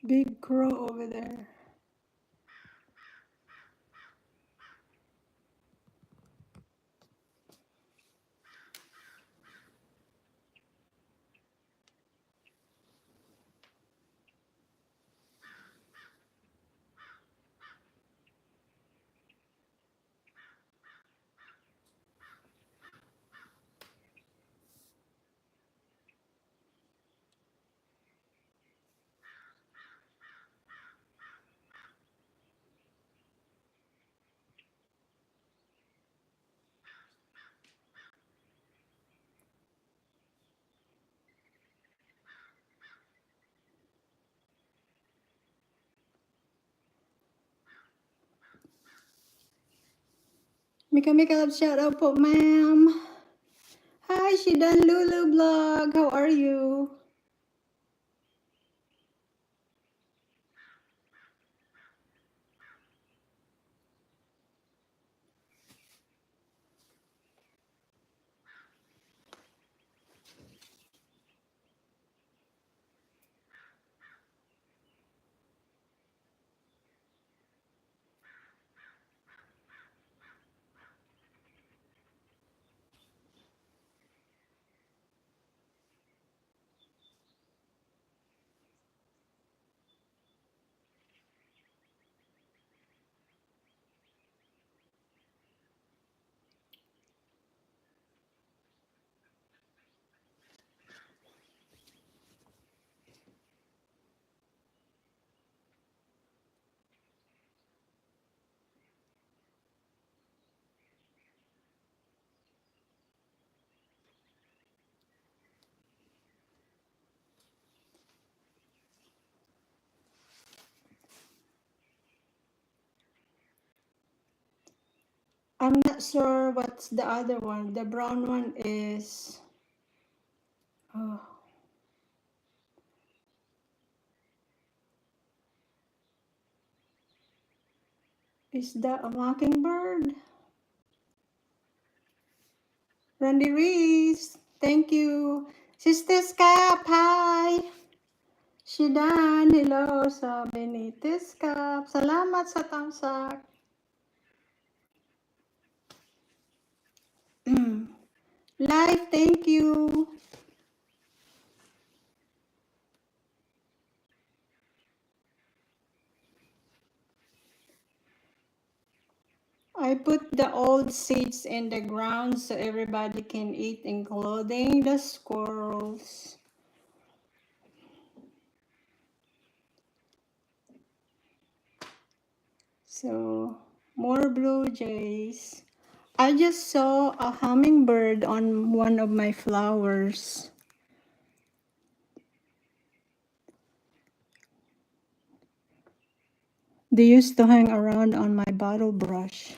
Big crow over there. Mika Mika, shout out po, ma'am. Hi, Shidan Lulu Vlog. How are you? I'm not sure what's the other one. The brown one is... Oh, is that a mockingbird? Randy Reese, thank you. Sister Scap, hi. Shidan, hello. Sabi ni Tiskap. Salamat sa tamsak. Live, thank you. I put the old seeds in the ground so everybody can eat, including the squirrels. So, more blue jays. I just saw a hummingbird on one of my flowers. They used to hang around on my bottle brush.